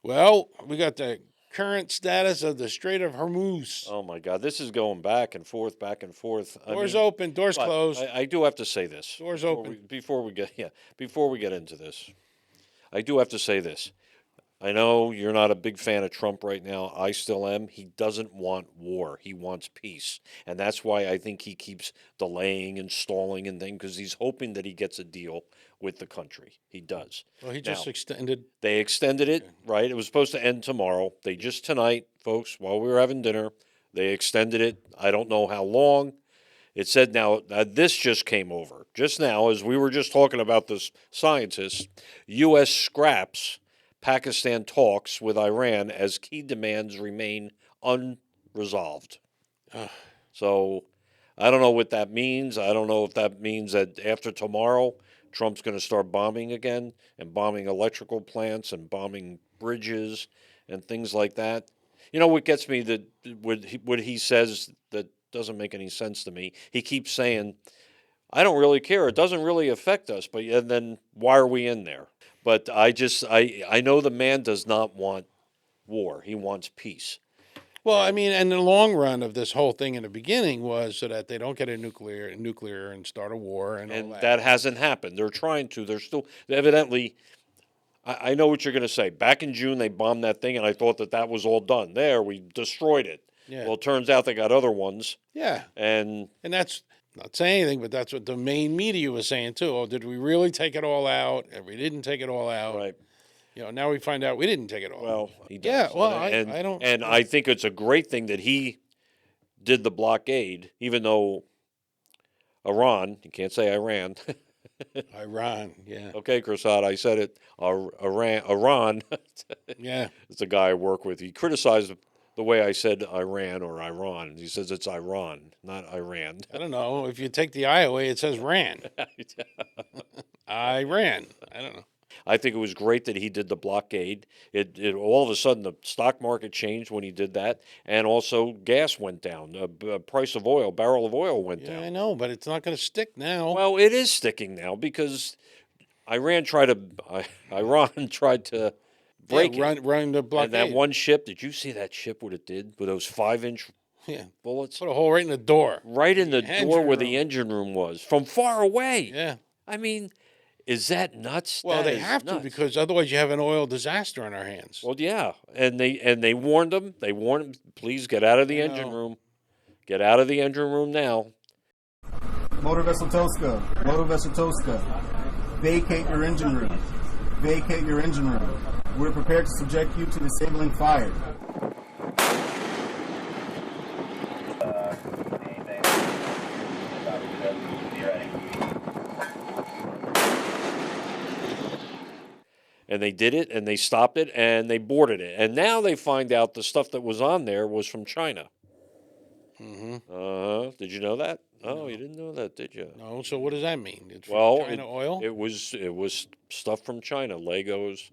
Well, we got the current status of the Strait of Hormuz. Oh my God, this is going back and forth, back and forth. Doors open, doors But closed. I do have to say this Doors open. before we get into this. I do have to say this. I know you're not a big fan of Trump right now. I still am. He doesn't want war. He wants peace. And that's why I think he keeps delaying and stalling and things because he's hoping that he gets a deal with the country. He does. Well, he Now, just extended. they extended it, right? It was supposed to end tomorrow. They just tonight, folks, while we were having dinner, they extended it. I don't know how long. It said now, this just came over just now as we were just talking about this scientists. U.S. scraps Pakistan talks with Iran as key demands remain unresolved. Ugh. So I don't know what that means. I don't know if that means that after tomorrow, Trump's going to start bombing again and bombing electrical plants and bombing bridges and things like that. You know what gets me that what he says that doesn't make any sense to me. He keeps saying, "I don't really care. It doesn't really affect us." But and then why are we in there? But I know the man does not want war. He wants peace. Well, I mean, and the long run of this whole thing in the beginning was so that they don't get a nuclear and start a war and all And that. that hasn't happened. They're trying to. They're still evidently. I know what you're going to say. Back in June, they bombed that thing, and I thought that that was all done. There, we destroyed it. Yeah. Well, it turns out they got other ones, Yeah. and And that's not saying anything, but that's what the main media was saying too. Oh, did we really take it all out? And we didn't take it all out. right. You know, now we find out we didn't take it all out. Well, he does. Yeah, well, and I don't. and I think it's a great thing that he did the blockade, even though Iran, you can't say Iran. Iran, yeah. Okay, Krasad, I said it. Iran. Yeah. It's a guy I work with. He criticized the way I said Iran or Iran. He says it's Iran, not Iran. I don't know. If you take the I away, it says ran. I ran. I don't know. I think it was great that he did the blockade. It all of a sudden the stock market changed when he did that, and also gas went down. The price of oil, barrel of oil went Yeah, I down. know, but it's not going to stick now. Well, it is sticking now because Iran tried to Iran tried to break yeah, it. run the And blockade. that one ship, did you see that ship? What it did with those 5-inch Yeah. bullets? Put a hole right in the door. Right in the door Engine where the room. engine room was, from far away. Yeah. I mean, is that nuts? Well, That they is have to nuts. because otherwise you have an oil disaster on our hands. Well, yeah, and they warned them. They warned them, please get out of the I engine know. room. Get out of the engine room now. Motor vessel Tosca, vacate your engine room. Vacate your engine room. We're prepared to subject you to disabling fire. And they did it, and they stopped it, and they boarded it. And now they find out the stuff that was on there was from China. Mm-hmm. Did you know that? Oh, you didn't know that, did you? No, so what does that mean? It's from Well, China oil? It was stuff from China, Legos,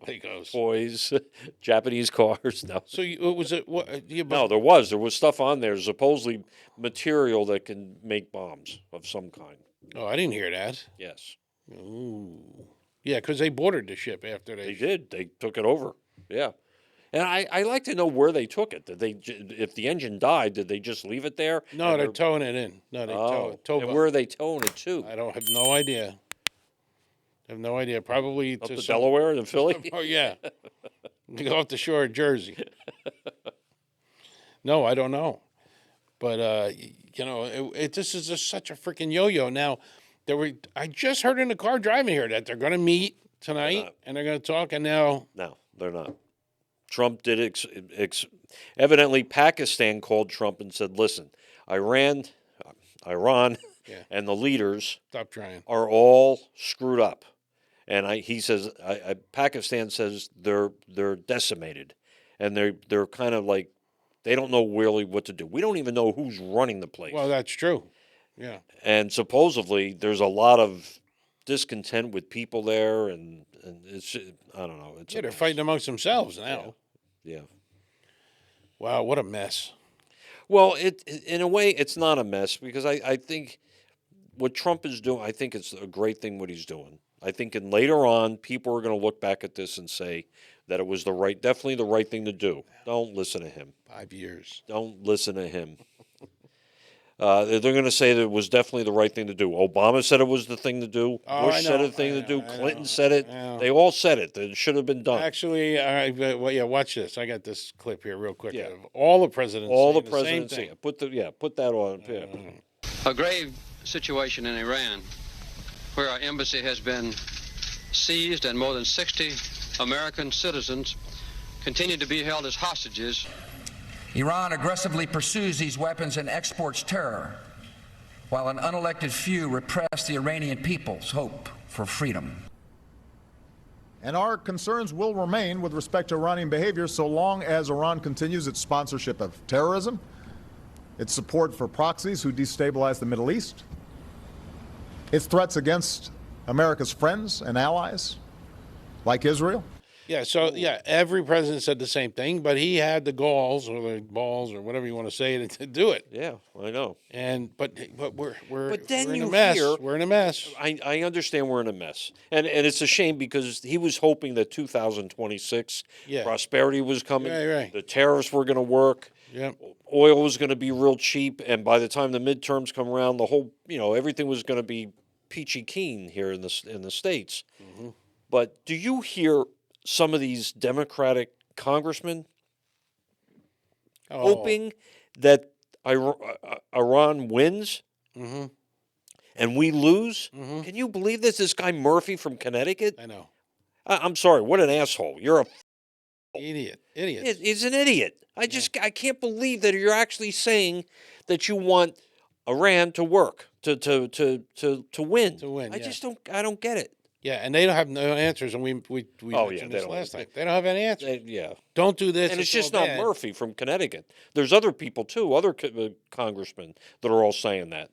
Legos. toys, Japanese cars. No, So it was it? What? no, there was stuff on there, supposedly material that can make bombs of some kind. Oh, I didn't hear that. Yes, Ooh. Yeah, because they boarded the ship after they did. They took it over. Yeah. And I like to know where they took it. Did if the engine died, did they just leave it there? No, And they're towing it in. No, they tow and it. where are they towing it to? I don't have no idea. I have no idea. Probably Up to to some- Delaware and Philly? Oh yeah, go off the shore of Jersey. No, I don't know, but you know, this is just such a freaking yo-yo. Now, I just heard in the car driving here that they're going to meet tonight not. and they're going to talk, and now No, they're not. Trump did evidently Pakistan called Trump and said, "Listen, Iran, Yeah. and the leaders stop trying. are all screwed up." And he says, Pakistan says they're decimated, and they're kind of like they don't know really what to do. We don't even know who's running the place. Well, that's true. Yeah. And supposedly there's a lot of discontent with people there, and it's I don't know. It's Yeah, a they're mess. fighting amongst themselves now. Yeah. Wow, what a mess. Well, in a way it's not a mess because I think what Trump is doing, I think it's a great thing what he's doing. I think later on, people are going to look back at this and say that it was definitely the right thing to do. Don't listen to him. 5 years. Don't listen to him. They're going to say that it was definitely the right thing to do. Obama said it was the thing to do. Oh, I Bush said know, the thing I to do. know, I Clinton know, said it. I know. They all said it. That it should have been done. Actually, well, yeah, watch this. I got this clip here real quick. Yeah. Of all the presidents All the saying the same presidents. thing. Put that on. Yeah. A grave situation in Iran where our embassy has been seized and more than 60 American citizens continue to be held as hostages. Iran aggressively pursues these weapons and exports terror, while an unelected few repress the Iranian people's hope for freedom. And our concerns will remain with respect to Iranian behavior so long as Iran continues its sponsorship of terrorism, its support for proxies who destabilize the Middle East, its threats against America's friends and allies, like Israel. Yeah, so yeah, every president said the same thing, but he had the galls or the balls or whatever you want to say to do it. Yeah, I know. And but we're then we're in you a mess. hear- We're in a mess. I understand we're in a mess, and it's a shame because he was hoping that 2026 Yeah. prosperity was coming. Right. The tariffs were going to work. Yep. Oil was going to be real cheap, and by the time the midterms come around, the whole everything was going to be peachy keen here in the states. Mm-hmm. But do you hear some of these Democratic congressmen Oh. hoping that Iran wins Mm-hmm. and we lose? Can you believe this? This guy Murphy from Connecticut? I know. I'm sorry, what an asshole. You're a Idiot. he's an idiot. I can't believe that you're actually saying that you want Iran to work to win. To win, I yeah. just don't get it. Yeah, and they don't have no answers, and we Oh, mentioned yeah, they this don't. last time. They don't have any answers. Yeah. Don't do this. And it's just all not bad. Murphy from Connecticut. There's other people too, other congressmen that are all saying that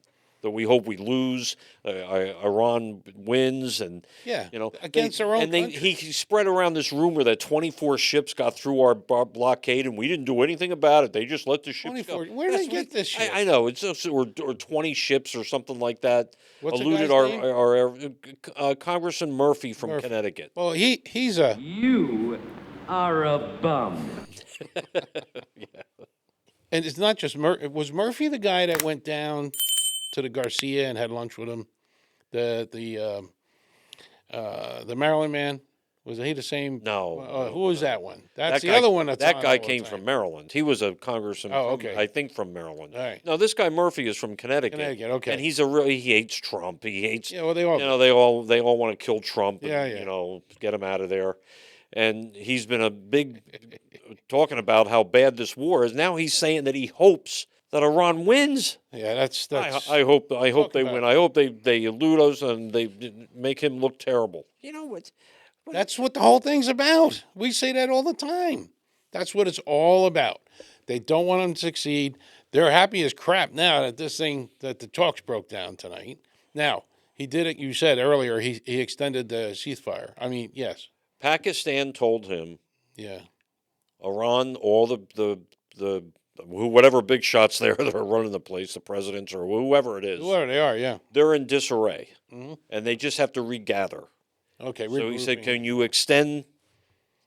we hope we lose, Iran wins, and Yeah, you know against our own And country. he spread around this rumor that 24 ships got through our blockade and we didn't do anything about it. They just let the ships go. 24 where did they That's get what- this shit? I know it's or 20 ships or something like that. What's the Eluded guy's our Congressman Murphy from Murphy. Connecticut. Well, he's a You are a bum. and it's not just was Murphy the guy that went down to the Garcia and had lunch with him? The Maryland man, was he the same? No. Who was that one? That's That the guy- other one. That's that on guy all the came time. from Maryland. He was a congressman. Oh, from, okay. I think from Maryland. All right. No, this guy Murphy is from Connecticut. Connecticut, okay. And he hates Trump. He hates. Yeah, well, they all. They all want to kill Trump. And, Yeah. Get him out of there. And he's been a big talking about how bad this war is. Now he's saying that he hopes that Iran wins. Yeah, that's. I hope they about win. it. I hope they elude us and they make him look terrible. You know what? That's what the whole thing's about. We say that all the time. That's what it's all about. They don't want him to succeed. They're happy as crap now that that the talks broke down tonight. Now, he did it, you said earlier, he extended the ceasefire. I mean, yes. Pakistan told him Yeah. Iran, all the whatever big shots there that are running the place, the presidents or whoever it is, Whoever they are, yeah. they're in disarray, Mm-hmm. and they just have to regather. Okay, So he said, regrouping. "Can you extend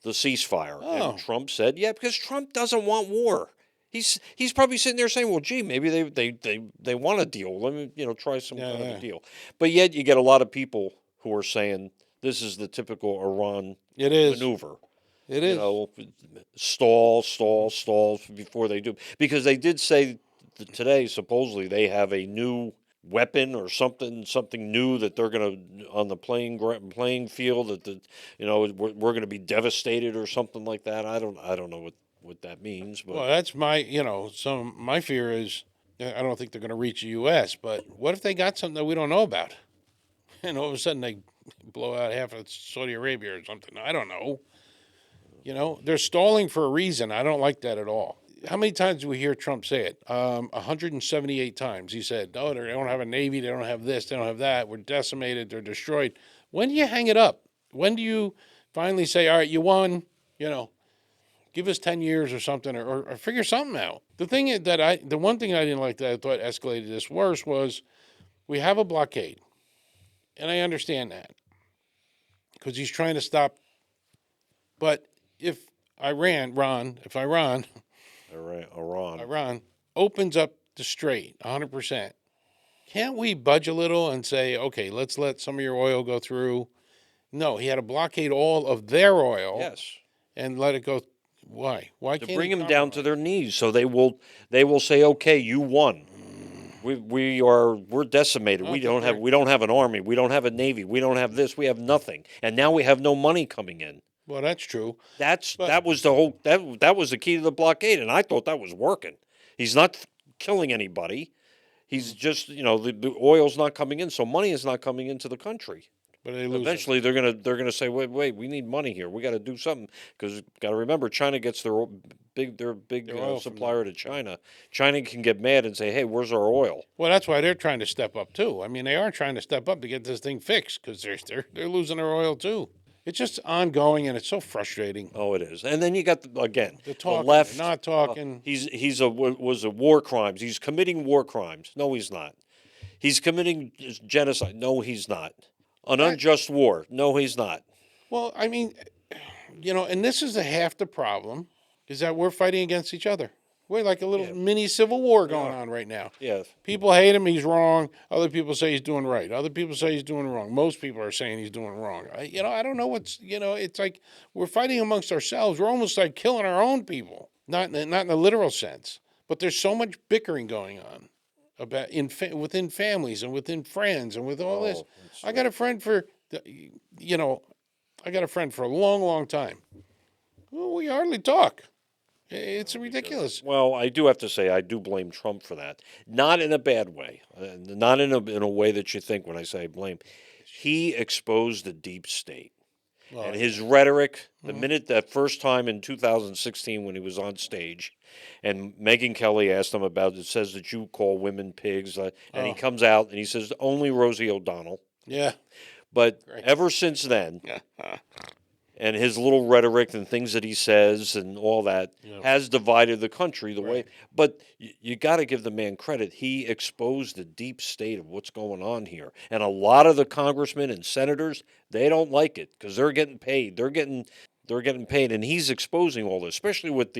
the ceasefire?" Oh. And Trump said, "Yeah," because Trump doesn't want war. He's probably sitting there saying, "Well, gee, maybe they want a deal. Let me try some kind of a deal." But yet you get a lot of people who are saying this is the typical Iran It is. maneuver. It is. Stall before they do. Because they did say today, supposedly, they have a new weapon or something new that they're going to, on the playing field, that we're going to be devastated or something like that. I don't know what that means. But Well, that's my, my fear is I don't think they're going to reach the U.S., but what if they got something that we don't know about? And all of a sudden they blow out half of Saudi Arabia or something. I don't know. They're stalling for a reason. I don't like that at all. How many times do we hear Trump say it? 178 times. He said, "No, they don't have a navy. They don't have this. They don't have that. We're decimated. They're destroyed." When do you hang it up? When do you finally say, "All right, you won. Give us 10 years or something, or figure something out"? The one thing I didn't like that I thought escalated this worse was we have a blockade, and I understand that. because he's trying to stop. But if Iran opens up the strait 100%, can't we budge a little and say, okay, let's let some of your oil go through? No, he had to blockade all of their oil. Yes. And let it go. Why? Why To can't bring he them down to compromise? their knees, so they will say, okay, you won. We're decimated. I We think don't have an army. We don't have a navy. We don't have this. We have nothing. And now we have no money coming in. Well, that's true. That But- was the whole that was the key to the blockade, and I thought that was working. He's not killing anybody. He's just the oil's not coming in, so money is not coming into the country. But they lose. Eventually, they're gonna say, wait, we need money here. We got to do something because got to remember, China gets their big oil from supplier to China. China can get mad and say, hey, where's our oil? Well, that's why they're trying to step up too. I mean, they are trying to step up to get this thing fixed because they're losing their oil too. It's just ongoing and it's so frustrating. Oh, it is. And then you got the talking, left not talking. Was a war crimes. He's committing war crimes. No, he's not. He's committing genocide. No, he's not. An unjust war. No, he's not. Well, I mean, and this is half the problem is that we're fighting against each other. We're like a little mini civil war going on right now. Yeah. People hate him. He's wrong. Other people say he's doing right. Other people say he's doing wrong. Most people are saying he's doing wrong. I don't know it's like we're fighting amongst ourselves. We're almost like killing our own people. Not in a literal sense, but there's so much bickering going on about within families and within friends and with all this. I got a friend for, I got a friend for a long, long time. Well, we hardly talk. It's ridiculous. Well, I do have to say I do blame Trump for that. Not in a bad way. Not in a way that you think when I say blame. He exposed the deep state. And his rhetoric, that first time in 2016 when he was on stage, and Megyn Kelly asked him about it, says that you call women pigs, and he comes out and he says, only Rosie O'Donnell. Yeah. But ever since then, and his little rhetoric and things that he says and all that has divided the country the way. But you got to give the man credit. He exposed the deep state of what's going on here. And a lot of the congressmen and senators, they don't like it because they're getting paid. They're getting paid, and he's exposing all this, especially with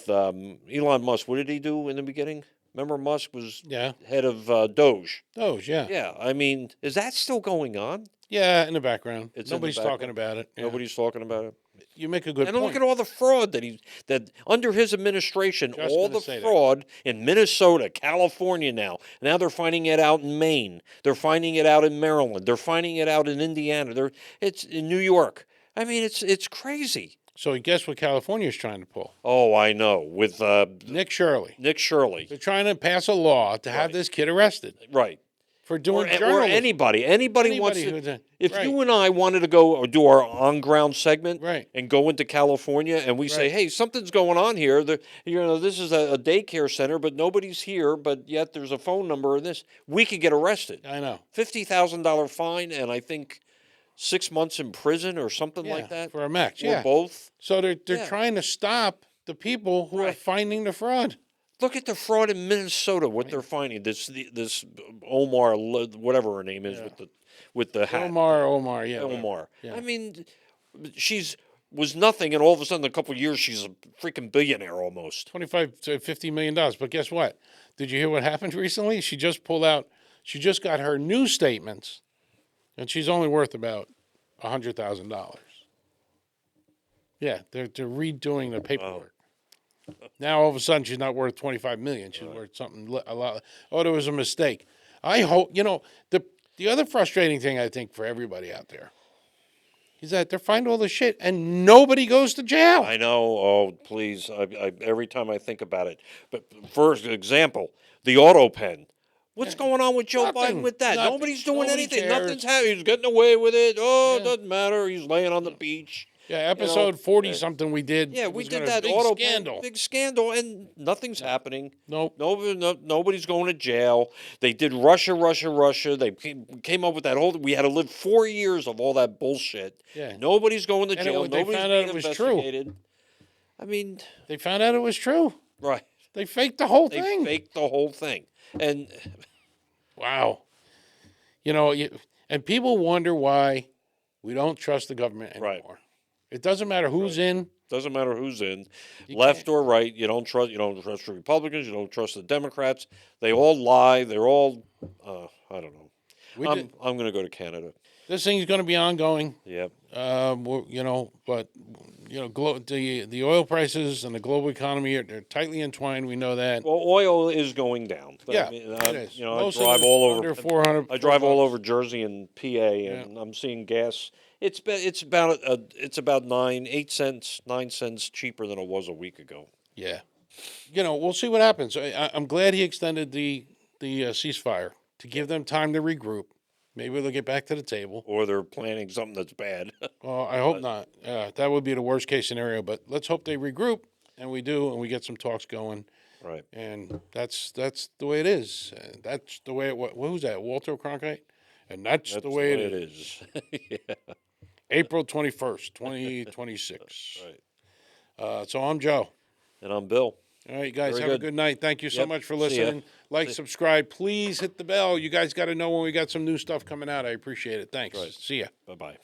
Elon Musk. What did he do in the beginning? Remember, Musk was head of Doge. Doge, yeah. Yeah, I mean, is that still going on? Yeah, in the background. It's in the Nobody's background. talking about it. Yeah. Nobody's talking about it. You make a good And point. look at all the fraud that under his administration, Just all gonna the say that. fraud in Minnesota, California now. Now they're finding it out in Maine. They're finding it out in Maryland. They're finding it out in Indiana. It's in New York. I mean, it's crazy. So guess what California's trying to pull? Oh, I know. With Nick Shirley. Nick Shirley. They're trying to pass a law to have this kid arrested Right. for doing Or journalism. anybody wants who's to. a- If right. you and I wanted to go or do our on-ground segment Right. and go into California and we say, Right. hey, something's going on here. This is a daycare center, but nobody's here, but yet there's a phone number and this. We could get arrested. I know. $50,000 fine and I think 6 months in prison or something like that. for a max. Or Yeah. both. So they're Yeah. trying to stop the people who are finding the fraud. Look at the fraud in Minnesota. What they're finding. This Omar, whatever her name is, with the hat. Omar, yeah. Omar. Yeah. I mean, was nothing, and all of a sudden, in a couple of years, she's a freaking billionaire almost. $25 to $50 million. But guess what? Did you hear what happened recently? She just got her new statements, and she's only worth about $100,000. Yeah, they're redoing the paperwork. Now all of a sudden she's not worth $25 million. She's worth something a lot. Oh, there was a mistake. I hope the other frustrating thing I think for everybody out there is that they're finding all this shit and nobody goes to jail. I know. Oh, please. Every time I think about it. But for example, the auto pen. What's going on with Joe Nothing. Biden with that? Nothing. Nobody's doing Nobody anything. cares. Nothing's happening. He's getting away with it. Oh, it doesn't matter. He's laying on the beach. Yeah, episode 40 something we did. Yeah, it we was did gonna- that big auto scandal. big scandal, and nothing's happening. Nope. Nobody's going to jail. They did Russia. They came up with that whole. We had to live 4 years of all that bullshit. Yeah. Nobody's going to And jail. they Nobody's found out being it was true. investigated. I mean, They found out it was true. right? They faked the whole They thing. faked the whole thing, and Wow. And people wonder why We don't trust the government Right. anymore. It doesn't matter who's in. Doesn't matter who's in, You left can't- or right. You don't trust. You don't trust the Republicans. You don't trust the Democrats. They all lie. They're all. I don't know. We I'm did- going to go to Canada. This thing's going to be ongoing. Yep. But the oil prices and the global economy are tightly entwined. We know that. Well, oil is going down. Yeah, I mean, it is. I Most of drive it's all over. under 400. I drive all $4. over Jersey and PA, and I'm seeing gas. It's about 9 cents cheaper than it was a week ago. Yeah. We'll see what happens. I'm glad he extended the ceasefire to give them time to regroup. Maybe they'll get back to the table. Or they're planning something that's bad. Well, I hope not. That would be the worst case scenario. But let's hope they regroup, and we do, and we get some talks going. Right. And that's the way it is. That's the way it was. Who's that? Walter Cronkite? And that's the way it is. Yeah. April 21st, 2026. Right. So I'm Joe. And I'm Bill. All right, you guys, Very have a good. good night. Thank you so Yep. much for See ya. listening. Like, subscribe. Please hit the bell. You guys got to know when we got some new stuff coming out. I appreciate it. Thanks. Right. See ya. Bye-bye.